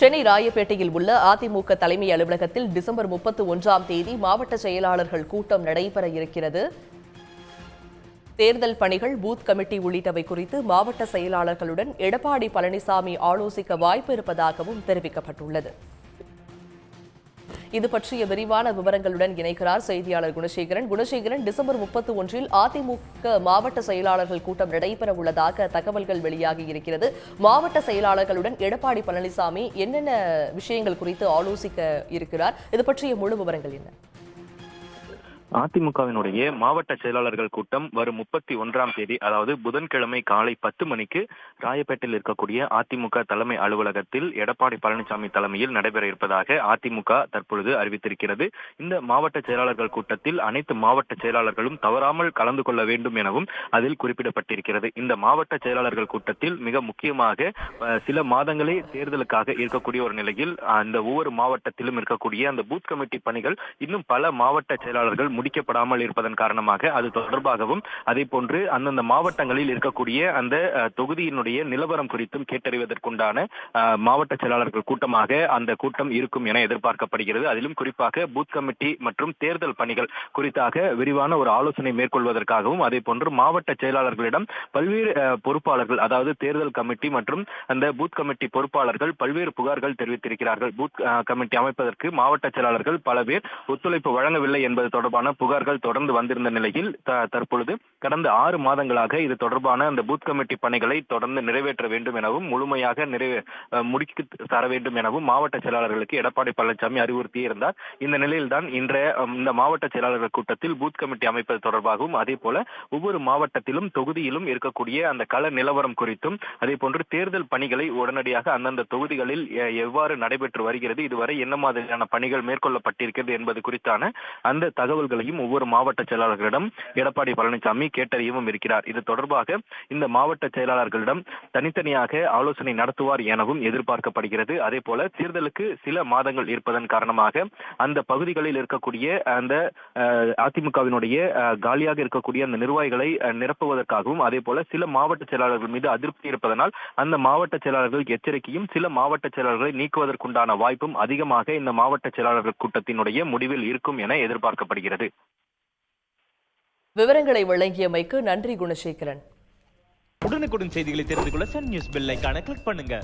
சென்னை ராயப்பேட்டையில் உள்ள அதிமுக தலைமை அலுவலகத்தில் டிசம்பர் 31ஆம் தேதி மாவட்ட செயலாளர்கள் கூட்டம் நடைபெற இருக்கிறது. தேர்தல் பணிகள், பூத் கமிட்டி உள்ளிட்டவை குறித்து மாவட்ட செயலாளர்களுடன் எடப்பாடி பழனிசாமி ஆலோசிக்க வாய்ப்பு இருப்பதாகவும் தெரிவிக்கப்பட்டுள்ளது. இது பற்றிய விரிவான விவரங்களுடன் இணைக்கிறார் செய்தியாளர் குணசேகரன். டிசம்பர் 31இல் அதிமுக மாவட்ட செயலாளர்கள் கூட்டம் நடைபெற உள்ளதாக தகவல்கள் வெளியாகி இருக்கிறது. மாவட்ட செயலாளர்களுடன் எடப்பாடி பழனிசாமி என்னென்ன விஷயங்கள் குறித்து ஆலோசிக்க இருக்கிறார்? இது பற்றிய முழு விவரங்கள் என்ன? அதிமுகவினுடைய மாவட்ட செயலாளர்கள் கூட்டம் வரும் 31ஆம் தேதி, அதாவது புதன்கிழமை காலை 10 மணிக்கு ராயப்பேட்டையில் இருக்கக்கூடிய அதிமுக தலைமை அலுவலகத்தில் எடப்பாடி பழனிசாமி தலைமையில் நடைபெற இருப்பதாக அதிமுக தற்பொழுது அறிவித்திருக்கிறது. இந்த மாவட்ட செயலாளர்கள் கூட்டத்தில் அனைத்து மாவட்ட செயலாளர்களும் தவறாமல் கலந்து கொள்ள வேண்டும் எனவும் அதில் குறிப்பிடப்பட்டிருக்கிறது. இந்த மாவட்ட செயலாளர்கள் கூட்டத்தில் மிக முக்கியமாக சில மாதங்களே தேர்தலுக்காக இருக்கக்கூடிய ஒரு நிலையில் அந்த ஒவ்வொரு மாவட்டத்திலும் இருக்கக்கூடிய அந்த பூத் கமிட்டி பணிகள் இன்னும் பல மாவட்ட செயலாளர்கள் முடிக்கப்படாமல் இருப்பதன் காரணமாக அது தொடர்பாகவும் அதே போன்று அந்தந்த மாவட்டங்களில் இருக்கக்கூடிய அந்த தொகுதியினுடைய நிலவரம் குறித்தும் கேட்டறிவதற்குண்டான மாவட்ட செயலாளர்கள் கூட்டமாக அந்த கூட்டம் இருக்கும் என எதிர்பார்க்கப்படுகிறது. அதிலும் குறிப்பாக பூத் கமிட்டி மற்றும் தேர்தல் பணிகள் குறித்தாக விரிவான ஒரு ஆலோசனை மேற்கொள்வதற்காகவும் அதே போன்று மாவட்ட செயலாளர்களிடம் பல்வேறு பொறுப்பாளர்கள், அதாவது தேர்தல் கமிட்டி மற்றும் அந்த பூத் கமிட்டி பொறுப்பாளர்கள் பல்வேறு புகார்கள் தெரிவித்திருக்கிறார்கள். பூத் கமிட்டி அமைப்பதற்கு மாவட்ட செயலாளர்கள் பல பேர் ஒத்துழைப்பு வழங்கவில்லை என்பது தொடர்பான புகார்கள் தொடர்ந்து வந்திருந்த நிலையில் தற்பொழுது கடந்த 6 மாதங்களாக இது தொடர்பான அந்த பூத் கமிட்டி பணிகளை தொடர்ந்து நிறைவேற்ற வேண்டும் எனவும் முழுமையாக முடிக்க தர வேண்டும் எனவும் மாவட்ட செயலாளர்களுக்கு எடப்பாடி பழனிசாமி அறிவுறுத்தியிருந்தார். இந்த நிலையில்தான் இந்த மாவட்ட செயலாளர்கள் கூட்டத்தில் பூத் கமிட்டி அமைப்பது தொடர்பாகவும் அதே போல ஒவ்வொரு மாவட்டத்திலும் தொகுதியிலும் இருக்கக்கூடிய அந்த கள நிலவரம் குறித்தும் அதே போன்று தேர்தல் பணிகளை உடனடியாக அந்தந்த தொகுதிகளில் எவ்வாறு நடைபெற்று வருகிறது, இதுவரை என்ன மாதிரியான பணிகள் மேற்கொள்ளப்பட்டிருக்கிறது என்பது குறித்தான அந்த தகவல்களையும் ஒவ்வொரு மாவட்ட செயலாளர்களிடம் எடப்பாடி பழனிசாமி கேட்டறியவும் இருக்கிறார். இது தொடர்பாக இந்த மாவட்ட செயலாளர்களிடம் தனித்தனியாக ஆலோசனை நடத்துவார் எனவும் எதிர்பார்க்கப்படுகிறது. அதே போல தேர்தலுக்கு சில மாதங்கள் இருப்பதன் காரணமாக அந்த பகுதிகளில் இருக்கக்கூடிய அந்த அதிமுகவினுடைய காலியாக இருக்கக்கூடிய அந்த நிர்வாகிகளை நிரப்புவதற்காகவும் அதே போல சில மாவட்ட செயலாளர்கள் மீது அதிருப்தி இருப்பதனால் அந்த மாவட்ட செயலாளர்கள் எச்சரிக்கையும் சில மாவட்ட செயலாளர்களை நீக்குவதற்குண்டான வாய்ப்பும் அதிகமாக இந்த மாவட்ட செயலாளர்கள் கூட்டத்தினுடைய முடிவில் இருக்கும் என எதிர்பார்க்கப்படுகிறது. விவரங்களை வழங்கியமைக்கு நன்றி குணசேகரன். உடனுக்குடன் செய்திகளை தெரிந்து கொள்ள சன் நியூஸ் பெல் ஐகானை கிளிக் பண்ணுங்க.